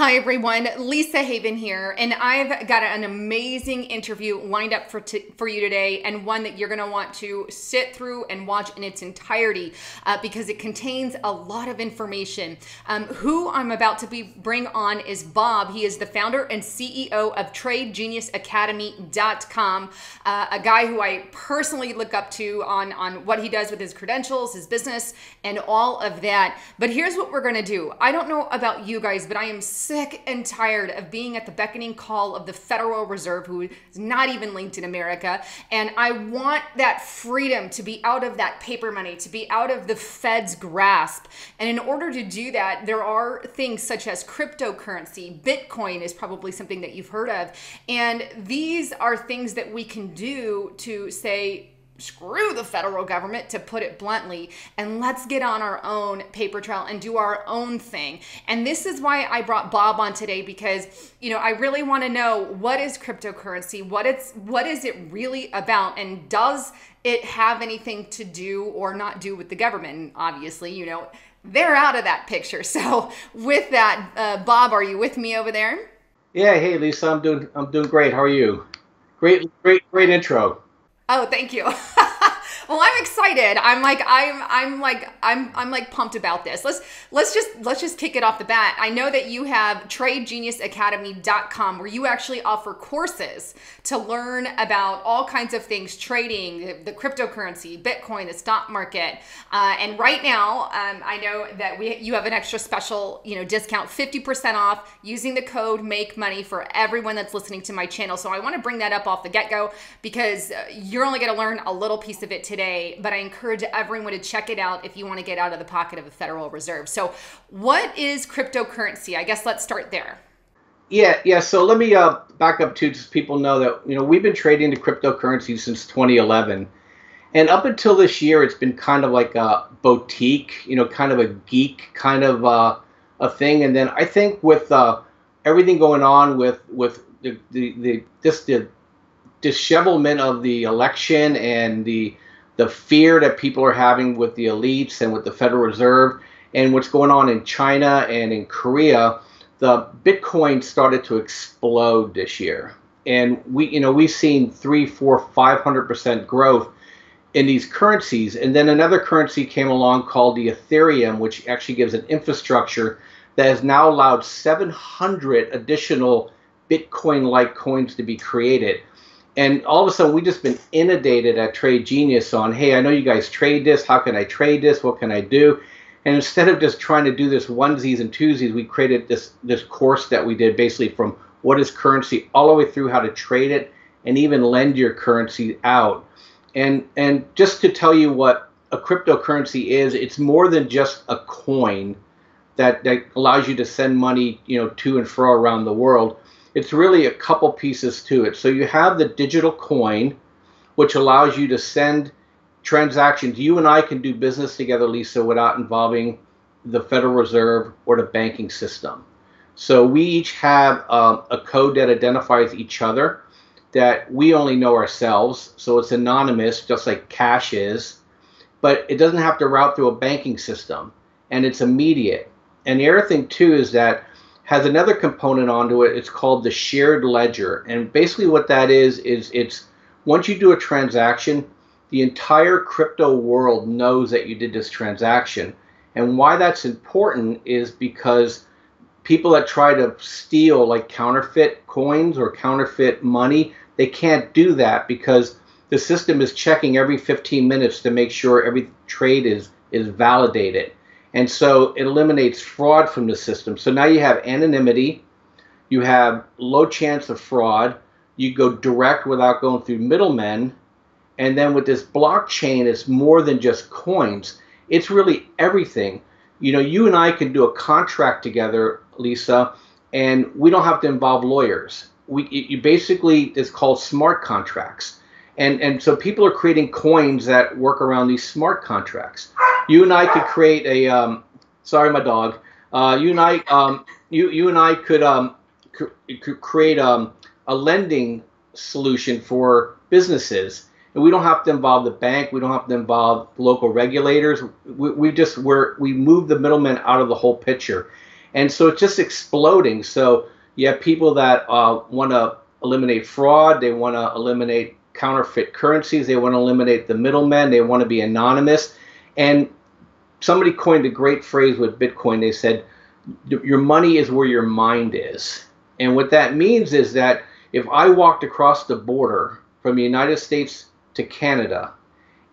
Hi everyone, Lisa Haven here, and I've got an amazing interview lined up for you today, and one that you're going to want to sit through and watch in its entirety because it contains a lot of information. Who I'm about to bring on is Bob. He is the founder and CEO of TradeGeniusAcademy.com, a guy who I personally look up to on what he does with his credentials, his business, and all of that. But here's what we're going to do. I don't know about you guys, but I am sick and tired of being at the beckoning call of the Federal Reserve, who is not even linked in America. And I want that freedom to be out of that paper money, to be out of the Fed's grasp. And in order to do that, there are things such as cryptocurrency. Bitcoin is probably something that you've heard of. And these are things that we can do to say, screw the federal government, to put it bluntly, and let's get on our own paper trail and do our own thing. And this is why I brought Bob on today, because I really want to know, what is cryptocurrency, what is it really about, and does it have anything to do or not do with the government? And obviously, they're out of that picture. So with that, Bob, are you with me over there? Yeah, hey Lisa, I'm doing great. How are you? Great intro. Oh, thank you. Well, I'm excited. I'm pumped about this. Let's just kick it off the bat. I know that you have TradeGeniusAcademy.com, where you actually offer courses to learn about all kinds of things, trading, the cryptocurrency, Bitcoin, the stock market. And right now, I know that you have an extra special, discount, 50% off using the code MAKEMONEY for everyone that's listening to my channel. So I want to bring that up off the get-go, because you're only going to learn a little piece of it today, but I encourage everyone to check it out if you want to get out of the pocket of the Federal Reserve. So what is cryptocurrency? I guess let's start there. Yeah. So let me back up to just people know that we've been trading the cryptocurrency since 2011, and up until this year, it's been kind of like a boutique, kind of a geek kind of a thing. And then I think with everything going on with the dishevelment of the election and the fear that people are having with the elites and with the Federal Reserve, and what's going on in China and in Korea, the Bitcoin started to explode this year. And we've seen 3, 4, 500% growth in these currencies. And then another currency came along called the Ethereum, which actually gives an infrastructure that has now allowed 700 additional Bitcoin-like coins to be created. And all of a sudden, we've just been inundated at Trade Genius on, hey, I know you guys trade this. How can I trade this? What can I do? And instead of just trying to do this onesies and twosies, we created this course that we did basically from what is currency all the way through how to trade it and even lend your currency out. And just to tell you what a cryptocurrency is, it's more than just a coin that allows you to send money, to and fro around the world. It's really a couple pieces to it. So you have the digital coin, which allows you to send transactions. You and I can do business together, Lisa, without involving the Federal Reserve or the banking system. So we each have a code that identifies each other, that we only know ourselves. So it's anonymous, just like cash is, but it doesn't have to route through a banking system, and it's immediate. And the other thing too is that has another component onto it. It's called the shared ledger. And basically what that is it's once you do a transaction, the entire crypto world knows that you did this transaction. And why that's important is because people that try to steal like counterfeit coins or counterfeit money, they can't do that because the system is checking every 15 minutes to make sure every trade is validated. And so it eliminates fraud from the system. So now you have anonymity, you have low chance of fraud, you go direct without going through middlemen, and then with this blockchain, it's more than just coins. It's really everything. You and I can do a contract together, Lisa, and we don't have to involve lawyers. You basically, it's called smart contracts. And so people are creating coins that work around these smart contracts. You and I could create a sorry, my dog. You and I could create a lending solution for businesses, and we don't have to involve the bank. We don't have to involve local regulators. We move the middleman out of the whole picture. And so it's just exploding. So you have people that want to eliminate fraud. They want to eliminate counterfeit currencies. They want to eliminate the middlemen. They want to be anonymous. And somebody coined a great phrase with Bitcoin. They said, your money is where your mind is. And what that means is that if I walked across the border from the United States to Canada,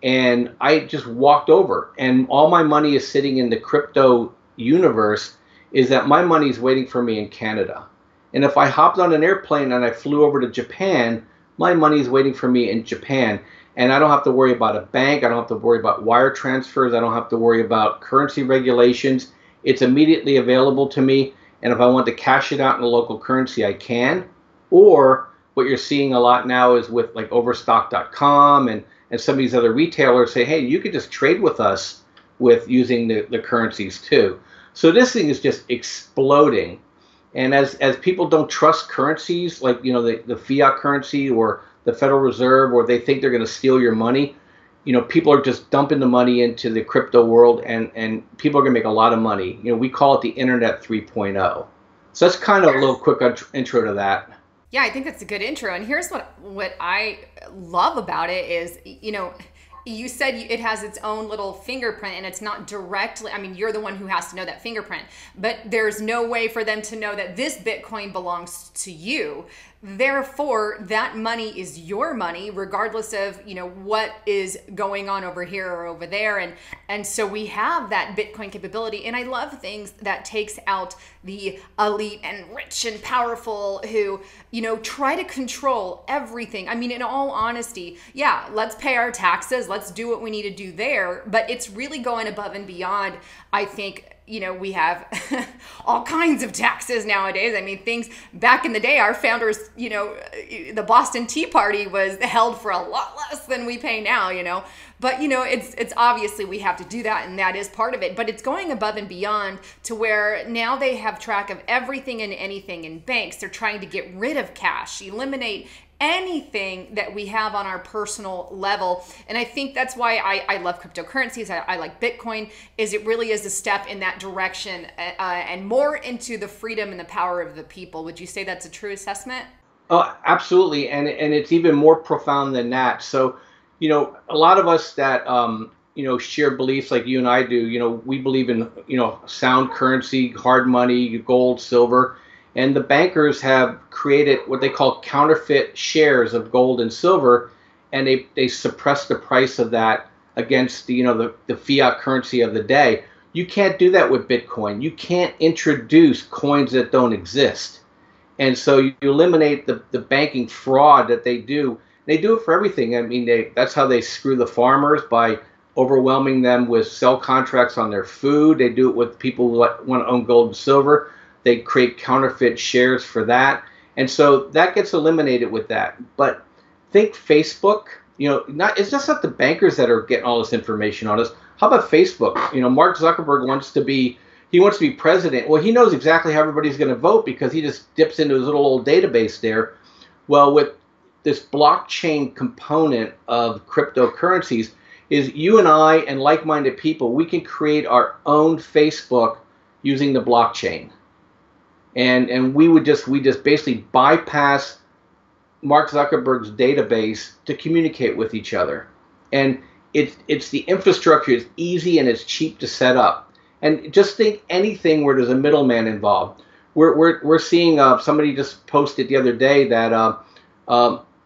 and I just walked over, and all my money is sitting in the crypto universe, is that my money is waiting for me in Canada. And if I hopped on an airplane and I flew over to Japan, my money is waiting for me in Japan. And I don't have to worry about a bank. I don't have to worry about wire transfers. I don't have to worry about currency regulations. It's immediately available to me. And if I want to cash it out in a local currency, I can. Or what you're seeing a lot now is with like overstock.com and some of these other retailers say, hey, you could just trade with us with using the currencies too. So this thing is just exploding. And as people don't trust currencies like, you know, the fiat currency or the Federal Reserve, or they think they're going to steal your money, you know, people are just dumping the money into the crypto world, and people are going to make a lot of money. You know, we call it the Internet 3.0. So that's kind of a little quick intro to that. Yeah, I think that's a good intro. And here's what I love about it is, you know, you said it has its own little fingerprint, and it's not directly, I mean, you're the one who has to know that fingerprint, but there's no way for them to know that this Bitcoin belongs to you. Therefore, that money is your money, regardless of, you know, what is going on over here or over there. And so we have that Bitcoin capability. And I love things that takes out the elite and rich and powerful who, you know, try to control everything. I mean, in all honesty, yeah, let's pay our taxes. Let's do what we need to do there. But it's really going above and beyond, I think. You know, we have all kinds of taxes nowadays. I mean, things back in the day, our founders, you know, the Boston Tea Party was held for a lot less than we pay now, you know. But, you know, it's obviously we have to do that, and that is part of it. But it's going above and beyond to where now they have track of everything and anything in banks. They're trying to get rid of cash, eliminate anything that we have on our personal level. And I think that's why I love cryptocurrencies. I like Bitcoin, is it really is a step in that direction and more into the freedom and the power of the people. Would you say that's a true assessment? Oh, absolutely. And it's even more profound than that. So, you know, a lot of us that, you know, share beliefs like you and I do, you know, we believe in, you know, sound currency, hard money, gold, silver. And the bankers have created what they call counterfeit shares of gold and silver, and they suppress the price of that against the, you know, the fiat currency of the day. You can't do that with Bitcoin. You can't introduce coins that don't exist. And so you eliminate the banking fraud that they do. They do it for everything. I mean, that's how they screw the farmers, by overwhelming them with sell contracts on their food. They do it with people who want to own gold and silver. They create counterfeit shares for that. And so that gets eliminated with that. But think Facebook, you know, it's just not the bankers that are getting all this information on us. How about Facebook? You know, Mark Zuckerberg wants to be president. Well, he knows exactly how everybody's going to vote because he just dips into his little old database there. Well, with this blockchain component of cryptocurrencies, is you and I and like-minded people, we can create our own Facebook using the blockchain. And we just basically bypass Mark Zuckerberg's database to communicate with each other. And it's the infrastructure is easy and it's cheap to set up. And just think anything where there's a middleman involved. We're seeing somebody just posted the other day that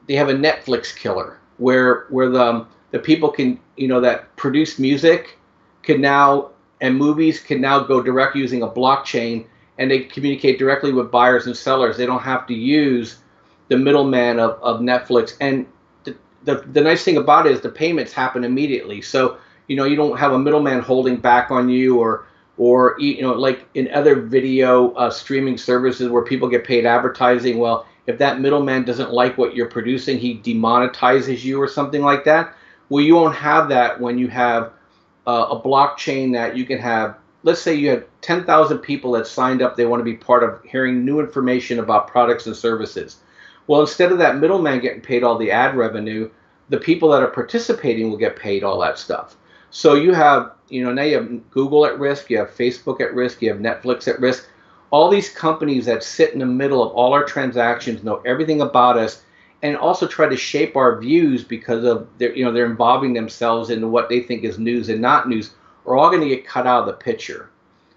they have a Netflix killer where the people can, you know, that produce music can now, and movies can now go direct using a blockchain, and they communicate directly with buyers and sellers. They don't have to use the middleman of Netflix. And the nice thing about it is the payments happen immediately. So, you know, you don't have a middleman holding back on you, or you know, like in other video streaming services where people get paid advertising. Well, if that middleman doesn't like what you're producing, he demonetizes you or something like that. Well, you won't have that when you have a blockchain that you can have. Let's say you had 10,000 people that signed up. They want to be part of hearing new information about products and services. Well, instead of that middleman getting paid all the ad revenue, the people that are participating will get paid all that stuff. So you have, you know, now you have Google at risk, you have Facebook at risk, you have Netflix at risk. all these companies that sit in the middle of all our transactions, know everything about us, and also try to shape our views because of they're involving themselves into what they think is news and not news, are all going to get cut out of the picture.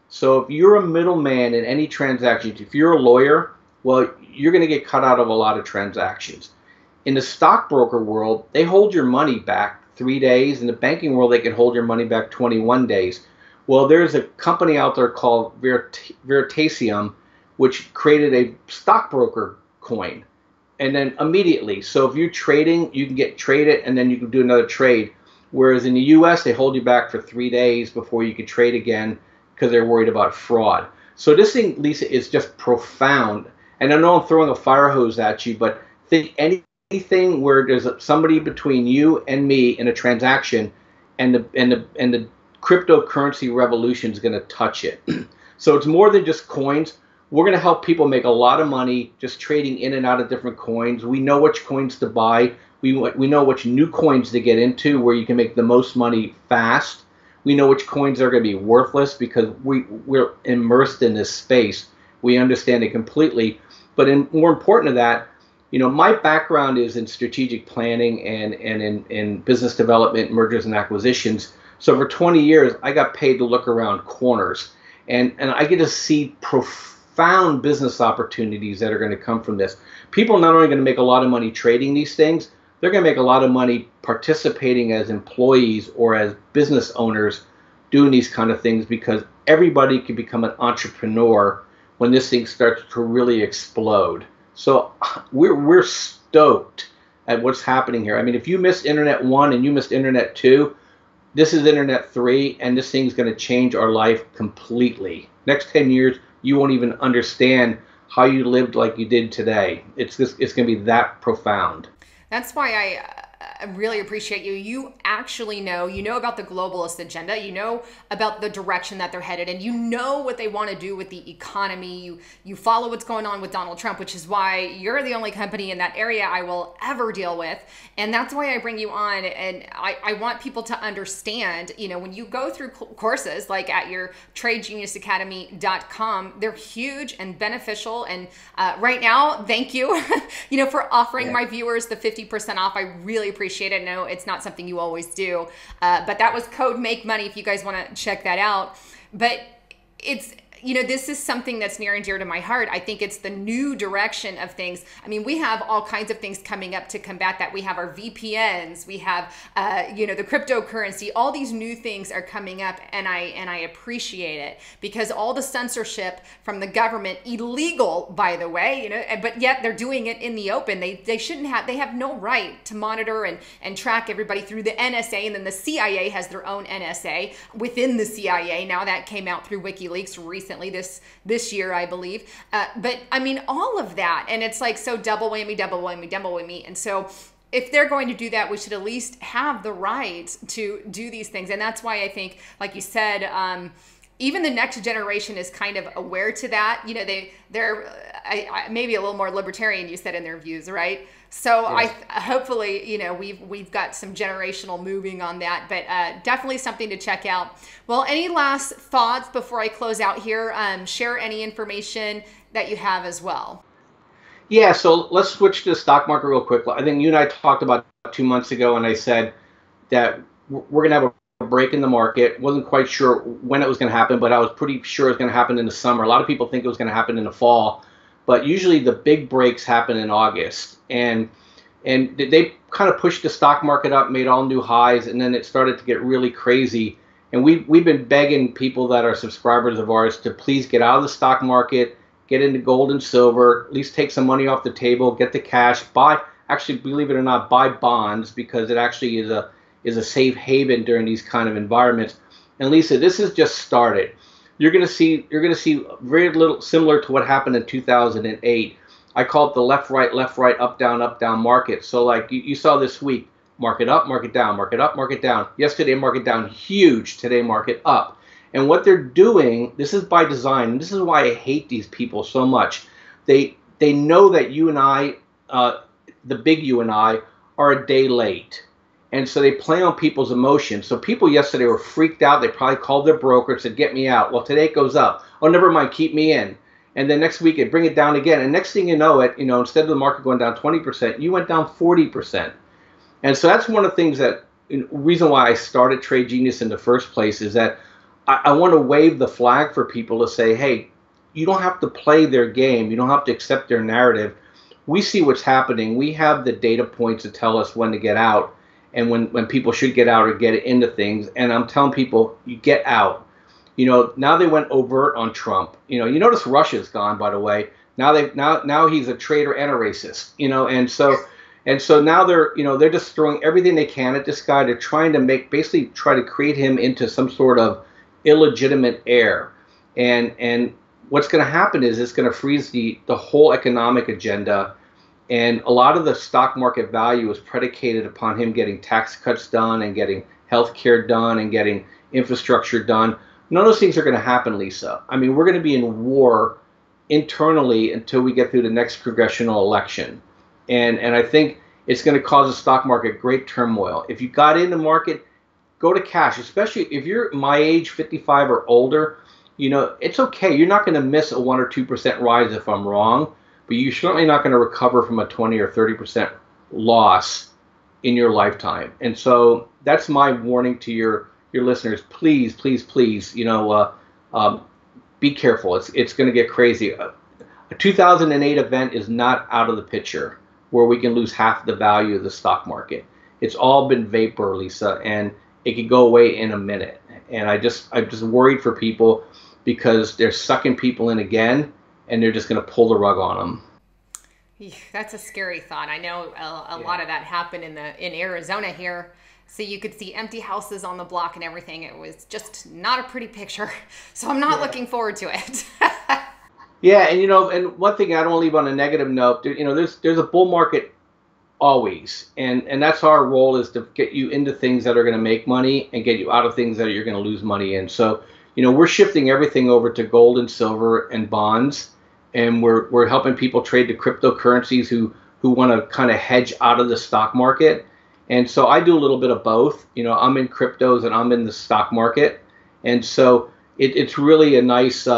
So if you're a middleman in any transactions, if you're a lawyer, well, you're going to get cut out of a lot of transactions. In the stockbroker world, they hold your money back 3 days. In the banking world, they can hold your money back 21 days. Well, there's a company out there called Veritasium, which created a stockbroker coin. And then immediately, so if you're trading, you can get traded and then you can do another trade. Whereas in the US, they hold you back for 3 days before you can trade again because they're worried about fraud. So this thing, Lisa, is just profound. And I know I'm throwing a fire hose at you, but think anything where there's somebody between you and me in a transaction, and the cryptocurrency revolution is going to touch it. So it's more than just coins. We're going to help people make a lot of money just trading in and out of different coins. We know which coins to buy. We know which new coins to get into where you can make the most money fast. We know which coins are going to be worthless because we're immersed in this space. We understand it completely. But more important to that, my background is in strategic planning and in business development, mergers and acquisitions. So for 20 years, I got paid to look around corners. And I get to see profound business opportunities that are going to come from this. People are not only going to make a lot of money trading these things, they're going to make a lot of money participating as employees or as business owners doing these kind of things, because everybody can become an entrepreneur when this thing starts to really explode. So we're stoked at what's happening here. I mean, if you missed Internet 1 and you missed Internet 2, this is Internet 3, and this thing's going to change our life completely. Next 10 years, you won't even understand how you lived like you did today. It's going to be that profound. That's why I really appreciate you. You actually know, about the globalist agenda, you know about the direction that they're headed, and you know what they want to do with the economy. You follow what's going on with Donald Trump, which is why you're the only company in that area I will ever deal with. And that's why I bring you on. And I want people to understand, when you go through courses like at your tradegeniusacademy.com, they're huge and beneficial. And right now, thank you, for offering my viewers the 50% off. I really appreciate it. No, it's not something you always do, but that was code Make Money if you guys want to check that out. But it's, this is something that's near and dear to my heart. I think it's the new direction of things. I mean, we have all kinds of things coming up to combat that. We have our VPNs, we have, the cryptocurrency, all these new things are coming up, and I appreciate it, because all the censorship from the government, illegal, by the way, but yet they're doing it in the open. They shouldn't have, they have no right to monitor and track everybody through the NSA, and then the CIA has their own NSA within the CIA. Now that came out through WikiLeaks recently, this year, I believe. But I mean, all of that. And it's like, so double whammy, double whammy, double whammy. And so if they're going to do that, we should at least have the right to do these things. And that's why I think, like you said, even the next generation is kind of aware to that. They're maybe a little more libertarian, you said, in their views, right? So yes. Hopefully, we've got some generational moving on that, but definitely something to check out. Well, any last thoughts before I close out here? Share any information that you have as well. Yeah, so let's switch to the stock market real quick. I think you and I talked about 2 months ago, and I said that we're going to have a break in the market. Wasn't quite sure when it was going to happen, but I was pretty sure it was going to happen in the summer. A lot of people think it was going to happen in the fall, but usually the big breaks happen in August. And they kind of pushed the stock market up, made all new highs, and then it started to get really crazy. And we've been begging people that are subscribers of ours to please get out of the stock market, get into gold and silver, at least take some money off the table, get the cash, actually, believe it or not, buy bonds, because it actually is a safe haven during these kind of environments. And Lisa, this has just started. You're going to see very little similar to what happened in 2008. I call it the left, right, up, down market. So like you saw this week, market up, market down, market up, market down. Yesterday, market down, huge. Today, market up. And what they're doing, this is by design, and this is why I hate these people so much. They know that you and I, the big you and I, are a day late. And so they play on people's emotions. So people yesterday were freaked out. They probably called their broker and said, get me out. Well, today it goes up. Oh, never mind, keep me in. and then next week it bring it down again, and next thing you know it, instead of the market going down 20%, you went down 40%. And so that's one of the things that, reason why I started Trade Genius in the first place is that I want to wave the flag for people to say, hey, you don't have to play their game. You don't have to accept their narrative. We see what's happening. We have the data points to tell us when to get out and when people should get out or get into things. And I'm telling people, you get out. Now they went overt on Trump. You notice Russia's gone, by the way. Now he's a traitor and a racist. And so now they're just throwing everything they can at this guy. They're trying to basically try to create him into some sort of illegitimate heir. And what's going to happen is it's going to freeze the whole economic agenda. And a lot of the stock market value is predicated upon him getting tax cuts done and getting health care done and getting infrastructure done. None of those things are going to happen, Lisa. I mean, we're going to be in war internally until we get through the next congressional election. And I think it's going to cause the stock market great turmoil. If you got in the market, go to cash, especially if you're my age, 55 or older. It's okay. You're not going to miss a 1 or 2% rise if I'm wrong, but you're certainly not going to recover from a 20 or 30% loss in your lifetime. And so that's my warning to your listeners. Please, please, please, be careful. It's going to get crazy. A 2008 event is not out of the picture where we can lose half the value of the stock market. It's all been vapor, Lisa, and it could go away in a minute. And I'm just worried for people because they're sucking people in again, and they're just going to pull the rug on them. That's a scary thought. I know a lot of that happened in Arizona here. So you could see empty houses on the block and everything. It was just not a pretty picture. So I'm not looking forward to it. Yeah, and one thing I don't want to leave on a negative note, there's a bull market always, and that's our role is to get you into things that are going to make money and get you out of things that you're going to lose money in. So, we're shifting everything over to gold and silver and bonds, and we're helping people trade the cryptocurrencies who want to kind of hedge out of the stock market. And so I do a little bit of both. I'm in cryptos and I'm in the stock market, and so it's really a nice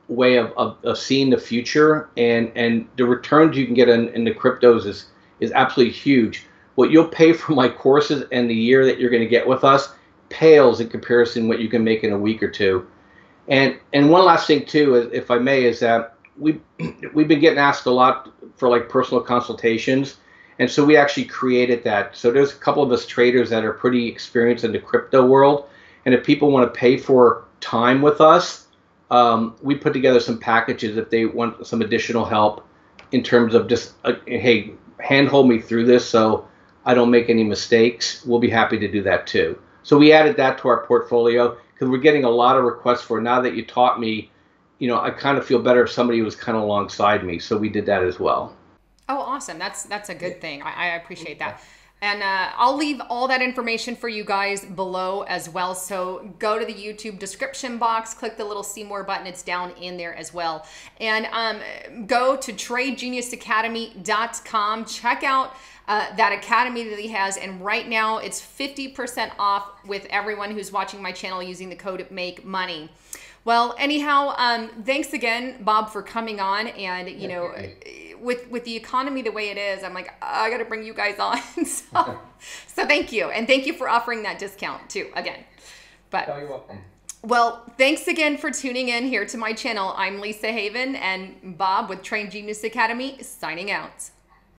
way of seeing the future, and the returns you can get in the cryptos is absolutely huge. What you'll pay for my courses and the year that you're going to get with us pales in comparison to what you can make in a week or two. And one last thing too, if I may, is that we've been getting asked a lot for like personal consultations, and so we actually created that. So there's a couple of us traders that are pretty experienced in the crypto world, and if people want to pay for time with us, we put together some packages if they want some additional help in terms of just, hey, handhold me through this so I don't make any mistakes. We'll be happy to do that too. So we added that to our portfolio because we're getting a lot of requests for, now that you taught me, I kind of feel better if somebody was kind of alongside me. So we did that as well. Oh, awesome. That's a good thing. I appreciate that. And I'll leave all that information for you guys below as well. So go to the YouTube description box, click the little see more button. It's down in there as well. And go to tradegeniusacademy.com. Check out that academy that he has. And right now it's 50% off with everyone who's watching my channel using the code MAKEMONEY. Well, anyhow, thanks again, Bob, for coming on. And, with the economy the way it is, I'm like, I got to bring you guys on. so thank you. And thank you for offering that discount too, again. But you're welcome. Well, thanks again for tuning in here to my channel. I'm Lisa Haven, and Bob with Trade Genius Academy signing out.